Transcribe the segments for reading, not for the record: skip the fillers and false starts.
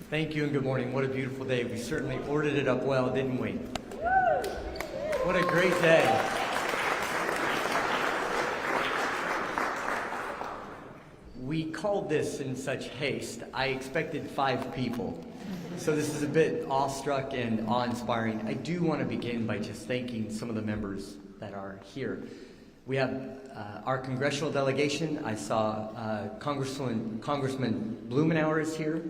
Thank you and good morning. What a beautiful day. We certainly ordered it up well, didn't we? What a great day. We called this in such haste. I expected 5 people. So this is a bit awestruck and awe-inspiring. I do want to begin by just thanking some of the members that are here. We have our congressional delegation. I saw Congressman Blumenauer is here.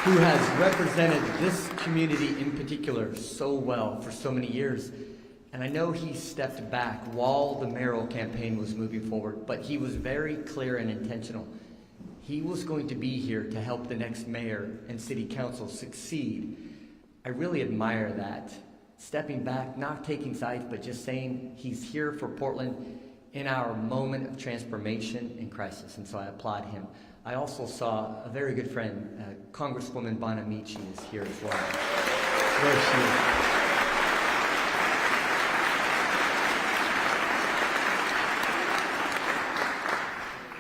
Who has represented this community in particular so well for so many years. And I know he stepped back while the mayoral campaign was moving forward, but he was very clear and intentional. He was going to be here to help the next mayor and city council succeed. I really admire that. Stepping back, not taking sides, but just saying he's here for Portland in our moment of transformation and crisis, and so I applaud him. I also saw a very good friend, Congresswoman Bonamici is here as well. There she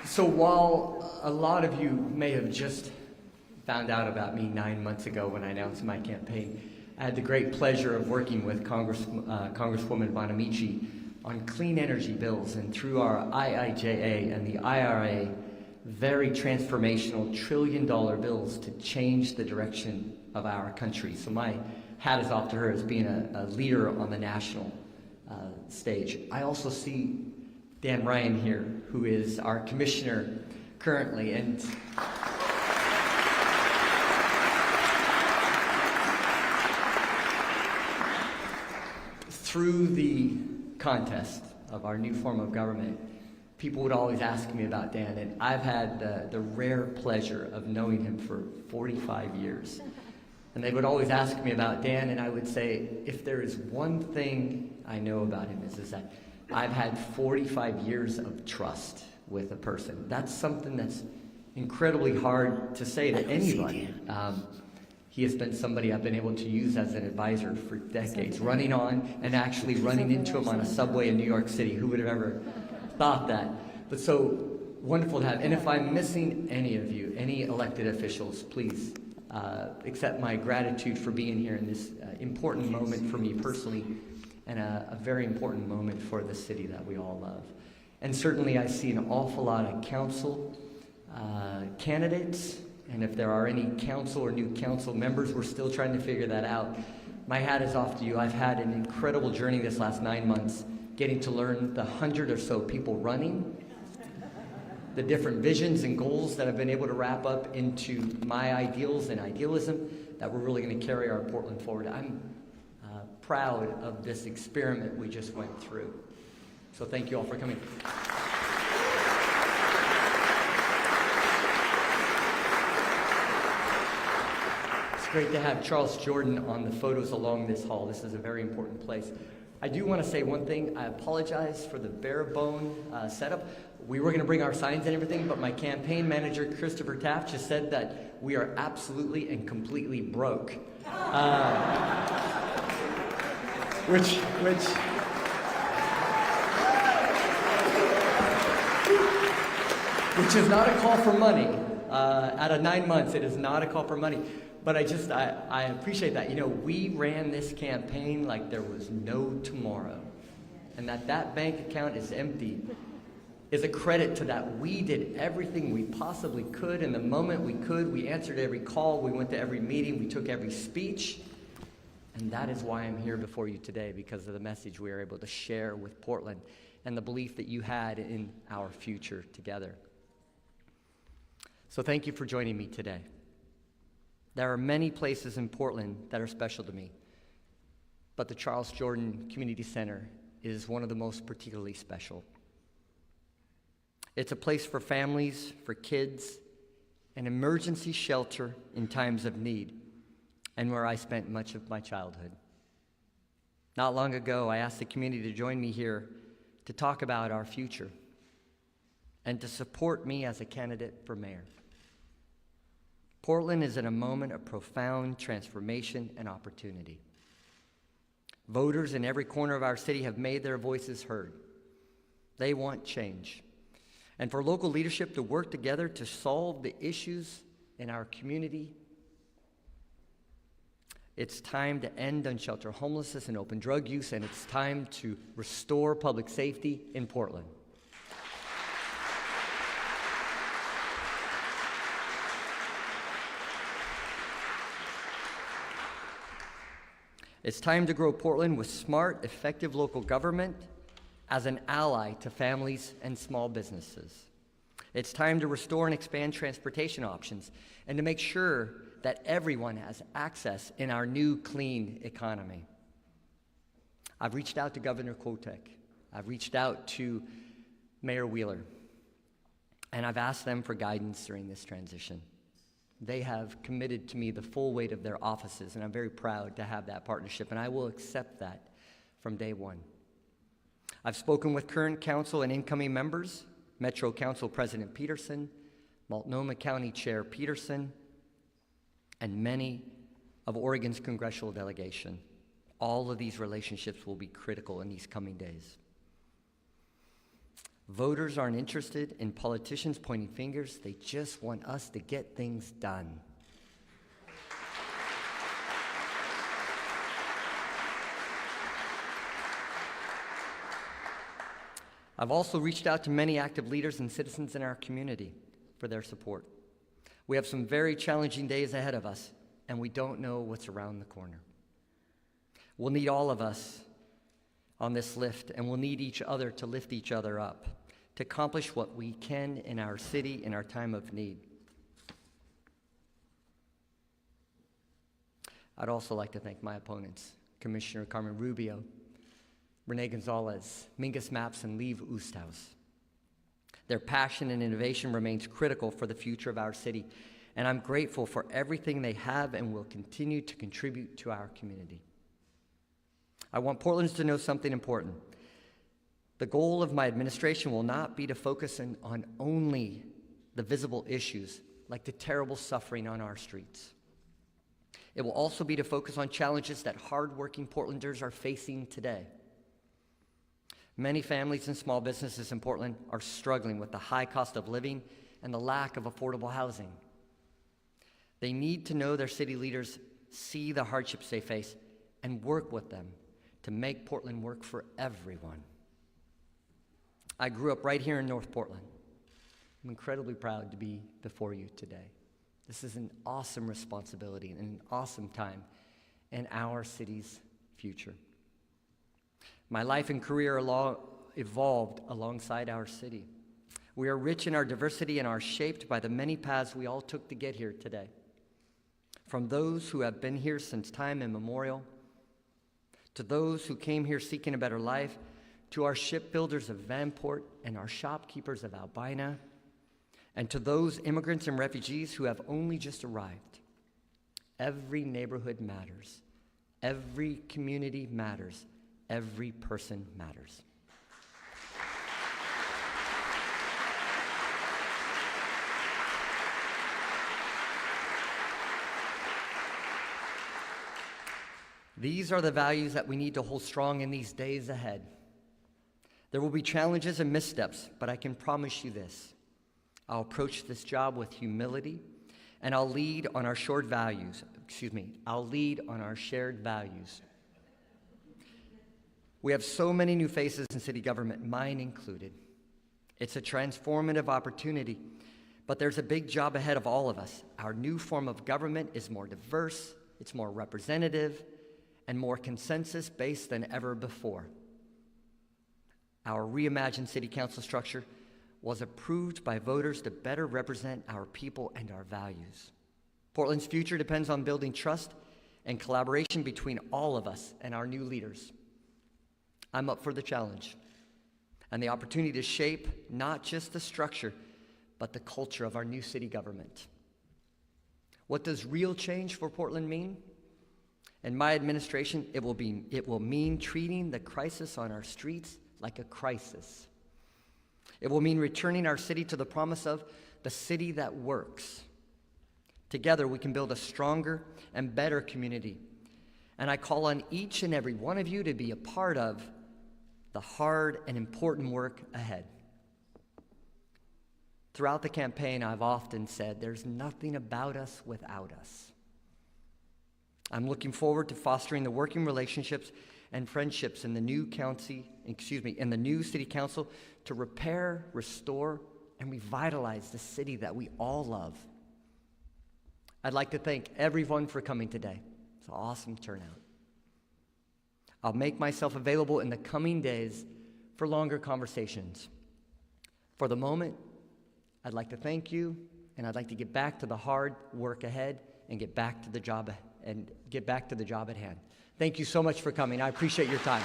is. So while a lot of you may have just found out about me 9 months ago when I announced my campaign, I had the great pleasure of working with Congresswoman Bonamici on clean energy bills, and through our IIJA and the IRA, very transformational $1 trillion bills to change the direction of our country. So my hat is off to her as being a leader on the national stage. I also see Dan Ryan here, who is our commissioner currently. And through the contest of our new form of government, people would always ask me about Dan, and I've had the rare pleasure of knowing him for 45 years. And they would always ask me about Dan, and I would say, if there is one thing I know about him is that I've had 45 years of trust with a person. That's something that's incredibly hard to say to anybody. He has been somebody I've been able to use as an advisor for decades, running on and actually running into him on a subway in New York City. Who would have ever thought that? But so wonderful to have. And if I'm missing any of you, any elected officials, please accept my gratitude for being here in this important moment for me personally, and a very important moment for the city that we all love. And certainly I see an awful lot of council candidates, and if there are any council or new council members, we're still trying to figure that out. My hat is off to you. I've had an incredible journey this last 9 months, getting to learn the 100 or so people running, the different visions and goals that I've been able to wrap up into my ideals and idealism that we're really going to carry our Portland forward. I'm proud of this experiment we just went through. So thank you all for coming. It's great to have Charles Jordan on the photos along this hall. This is a very important place. I do want to say one thing. I apologize for the bare bone setup. We were going to bring our signs and everything, but my campaign manager, Christopher Taft, just said that we are absolutely and completely broke. Which is not a call for money. Out of 9 months, it is not a call for money. But I appreciate that. You know, we ran this campaign like there was no tomorrow. And that bank account is empty is a credit to that. We did everything we possibly could, and the moment we could, we answered every call, we went to every meeting, we took every speech. And that is why I'm here before you today, because of the message we are able to share with Portland and the belief that you had in our future together. So thank you for joining me today. There are many places in Portland that are special to me, but the Charles Jordan Community Center is one of the most particularly special. It's a place for families, for kids, an emergency shelter in times of need, and where I spent much of my childhood. Not long ago, I asked the community to join me here to talk about our future and to support me as a candidate for mayor. Portland is in a moment of profound transformation and opportunity. Voters in every corner of our city have made their voices heard. They want change. and for local leadership to work together to solve the issues in our community. It's time to end unsheltered homelessness and open drug use, and it's time to restore public safety in Portland. It's time to grow Portland with smart, effective local government as an ally to families and small businesses. It's time to restore and expand transportation options and to make sure that everyone has access in our new clean economy. I've reached out to Governor Kotek. I've reached out to Mayor Wheeler, and I've asked them for guidance during this transition. They have committed to me the full weight of their offices, and I'm very proud to have that partnership, and I will accept that from day one. I've spoken with current council and incoming members, Metro Council President Peterson, Multnomah County Chair Peterson, and many of Oregon's congressional delegation. All of these relationships will be critical in these coming days. Voters aren't interested in politicians pointing fingers. They just want us to get things done. I've also reached out to many active leaders and citizens in our community for their support. We have some very challenging days ahead of us, and we don't know what's around the corner. We'll need all of us on this lift, and we'll need each other to lift each other up, to accomplish what we can in our city in our time of need. I'd also like to thank my opponents, Commissioner Carmen Rubio, Renee Gonzalez, Mingus Maps, and Liev Oosthuis. Their passion and innovation remains critical for the future of our city, and I'm grateful for everything they have and will continue to contribute to our community. I want Portlanders to know something important. The goal of my administration will not be to focus on only the visible issues, like the terrible suffering on our streets. It will also be to focus on challenges that hardworking Portlanders are facing today. Many families and small businesses in Portland are struggling with the high cost of living and the lack of affordable housing. They need to know their city leaders see the hardships they face and work with them to make Portland work for everyone. I grew up right here in North Portland. I'm incredibly proud to be before you today. This is an awesome responsibility and an awesome time in our city's future. My life and career evolved alongside our city. We are rich in our diversity and are shaped by the many paths we all took to get here today. From those who have been here since time immemorial, to those who came here seeking a better life, to our shipbuilders of Vanport and our shopkeepers of Albina, and to those immigrants and refugees who have only just arrived. Every neighborhood matters. Every community matters. Every person matters. These are the values that we need to hold strong in these days ahead. There will be challenges and missteps, but I can promise you this. I'll approach this job with humility, and I'll lead on our shared values. I'll lead on our shared values. We have so many new faces in city government, mine included. It's a transformative opportunity, but there's a big job ahead of all of us. Our new form of government is more diverse, it's more representative, and more consensus-based than ever before. Our reimagined city council structure was approved by voters to better represent our people and our values. Portland's future depends on building trust and collaboration between all of us and our new leaders. I'm up for the challenge and the opportunity to shape not just the structure, but the culture of our new city government. What does real change for Portland mean? In my administration, it will mean treating the crisis on our streets like a crisis. It will mean returning our city to the promise of the city that works. Together, we can build a stronger and better community. And I call on each and every one of you to be a part of the hard and important work ahead. Throughout the campaign, I've often said, there's nothing about us without us. I'm looking forward to fostering the working relationships and friendships in the new city council to repair, restore, and revitalize the city that we all love. I'd like to thank everyone for coming today. It's an awesome turnout. I'll make myself available in the coming days for longer conversations. For the moment, I'd like to thank you, and I'd like to get back to the hard work ahead and get back to the job at hand. Thank you so much for coming. I appreciate your time.